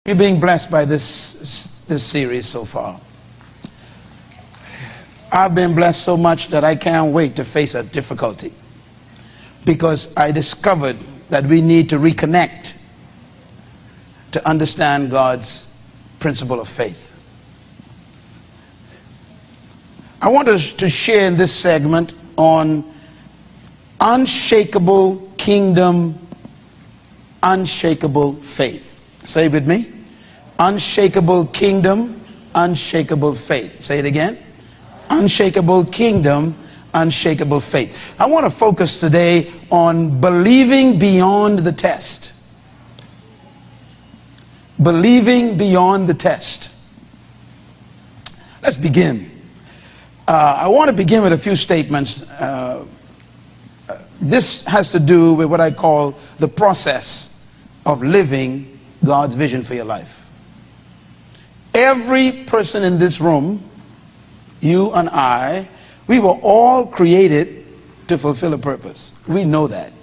You're being blessed by this series so far. I've been blessed so much that I can't wait to face a difficulty, because I discovered that we need to reconnect to understand God's principle of faith. I want us to share in this segment on unshakable kingdom, unshakable faith. Say it with me. Unshakable kingdom, unshakable faith. Say it again. Unshakable kingdom, unshakable faith. I want to focus today on believing beyond the test. Believing beyond the test. Let's begin. I want to begin with a few statements. This has to do with what I call the process of living God's vision for your life. Every person in this room, you and I, we were all created to fulfill a purpose. We know that.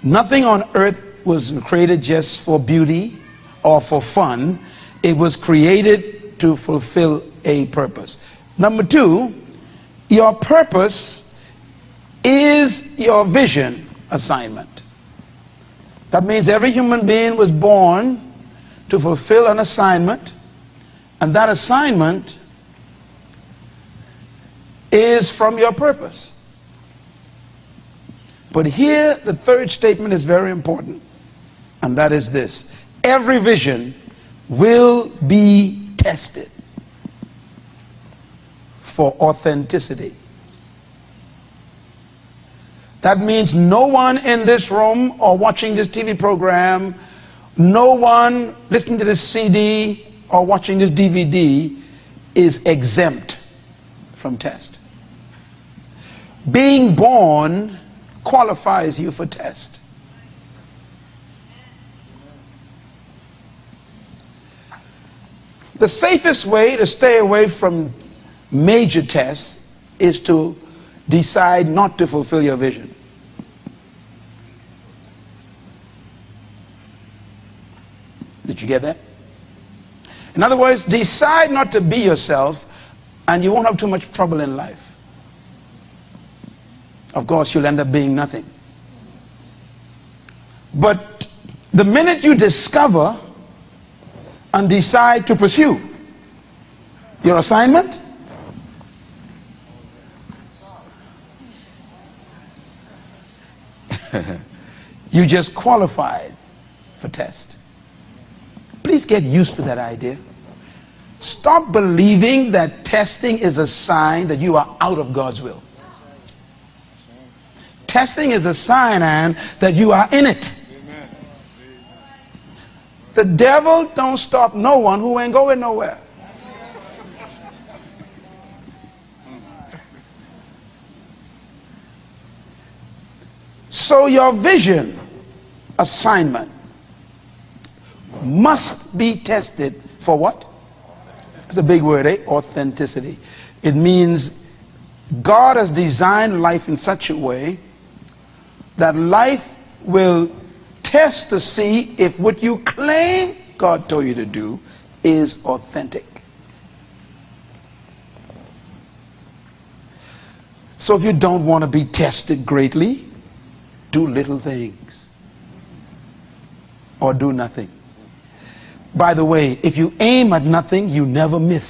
Nothing on earth was created just for beauty or for fun. It was created to fulfill a purpose. Number two, your purpose is your vision assignment. That means every human being was born to fulfill an assignment, and that assignment is from your purpose. But here, the third statement is very important, and that is this: every vision will be tested for authenticity. That means no one in this room or watching this TV program, no one listening to this CD or watching this DVD is exempt from test. Being born qualifies you for test. The safest way to stay away from major tests is to decide not to fulfill your vision. Did you get that? In other words, decide not to be yourself, and you won't have too much trouble in life. Of course, you'll end up being nothing. But the minute you discover and decide to pursue your assignment, you just qualified for test. Please get used to that idea. Stop believing that testing is a sign that you are out of God's will. Testing is a sign, and that you are in it. The devil don't stop no one who ain't going nowhere. So your vision assignment must be tested for what? It's a big word, eh? Authenticity. It means God has designed life in such a way that life will test to see if what you claim God told you to do is authentic. So if you don't want to be tested greatly, do little things or do nothing. By the way, if you aim at nothing, you never miss.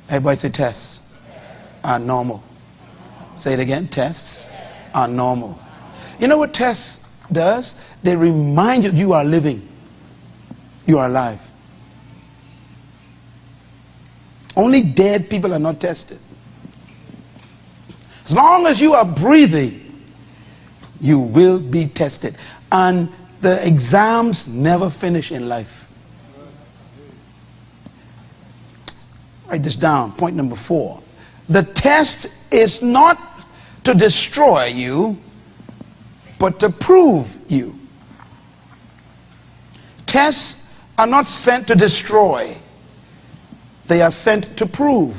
Everybody say tests are normal. Say it again. Tests are normal. You know what tests does? They remind you you are living. You are alive. Only dead people are not tested. As long as you are breathing, you will be tested. And the exams never finish in life. Write this down. Point number 4. The test is not to destroy you, but to prove you. Tests are not sent to destroy. They are sent to prove.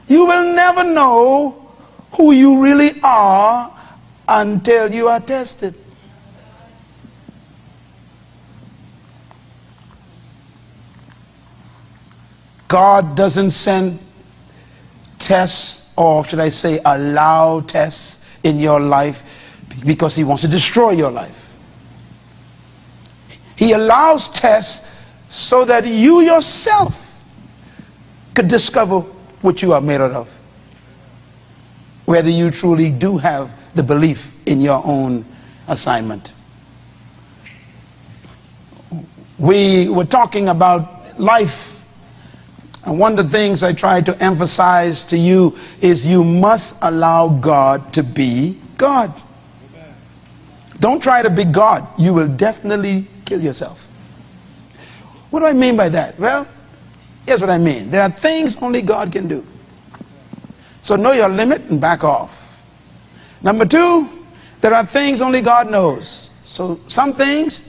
You will never know who you really are until you are tested. God doesn't send tests, or should I say allow tests in your life because he wants to destroy your life. He allows tests so that you yourself could discover what you are made out of. Whether you truly do have the belief in your own assignment. We were talking about life, and one of the things I try to emphasize to you is you must allow God to be God. Don't try to be God. You will definitely kill yourself. What do I mean by that? Well, here's what I mean. There are things only God can do. So know your limit and back off. Number two, there are things only God knows. So some things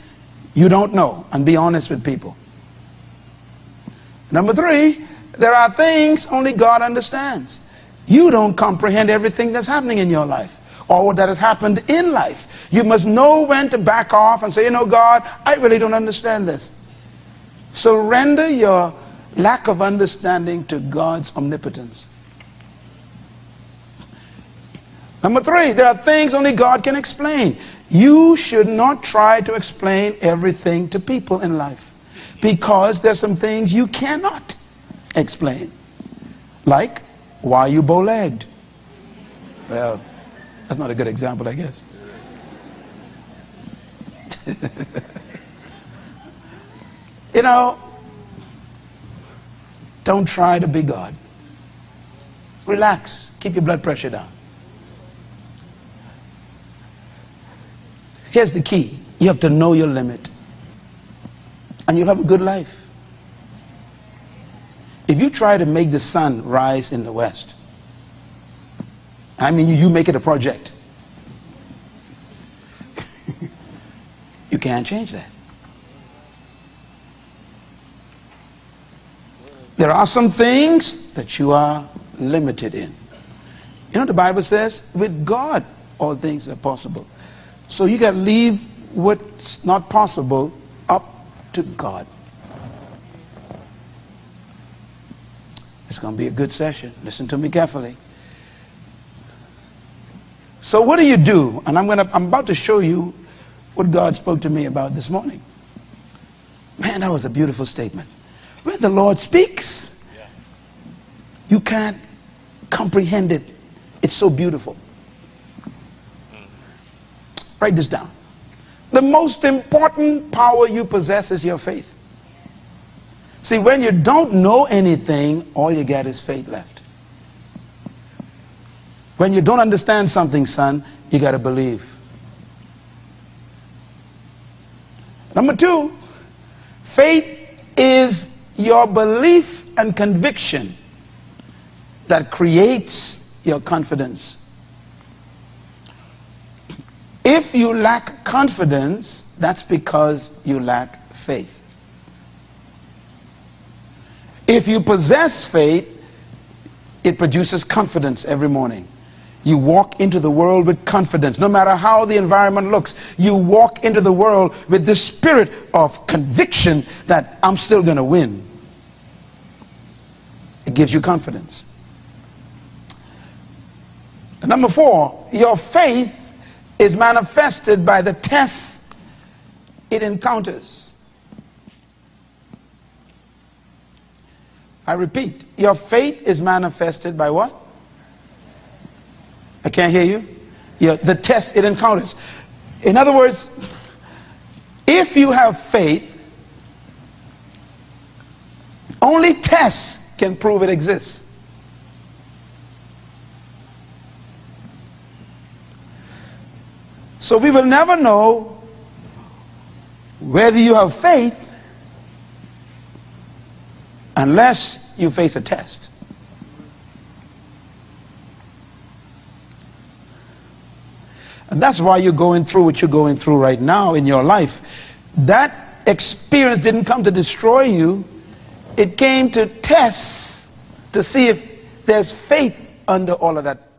you don't know, and be honest with people. Number three, there are things only God understands. You don't comprehend everything that's happening in your life or what that has happened in life. You must know when to back off and say, you know, God, I really don't understand this. Surrender your lack of understanding to God's omnipotence. Number three, there are things only God can explain. You should not try to explain everything to people in life, because there's some things you cannot explain. Like, why are you bow-legged? Well, that's not a good example, I guess. You know, don't try to be God. Relax. Keep your blood pressure down. Here's the key. You have to know your limit, and you'll have a good life. If you try to make the sun rise in the west, I mean, you make it a project. You can't change that. There are some things that you are limited in. You know what the Bible says? With God, all things are possible. So you got to leave what's not possible up to God. It's going to be a good session. Listen to me carefully. So what do you do? And I'm about to show you what God spoke to me about this morning. Man, that was a beautiful statement. When the Lord speaks, you can't comprehend it. It's so beautiful. Write this down. The most important power you possess is your faith. See, when you don't know anything, all you get is faith left. When you don't understand something, son, you got to believe. Number two, faith is your belief and conviction that creates your confidence. If you lack confidence, that's because you lack faith. If you possess faith, it produces confidence every morning. You walk into the world with confidence. No matter how the environment looks, you walk into the world with this spirit of conviction that I'm still going to win. It gives you confidence. And number four, your faith is manifested by the tests it encounters. I repeat, your faith is manifested by what? I can't hear you. The test it encounters. In other words, if you have faith, only tests can prove it exists. So we will never know whether you have faith unless you face a test. And that's why you're going through what you're going through right now in your life. That experience didn't come to destroy you. It came to test, to see if there's faith under all of that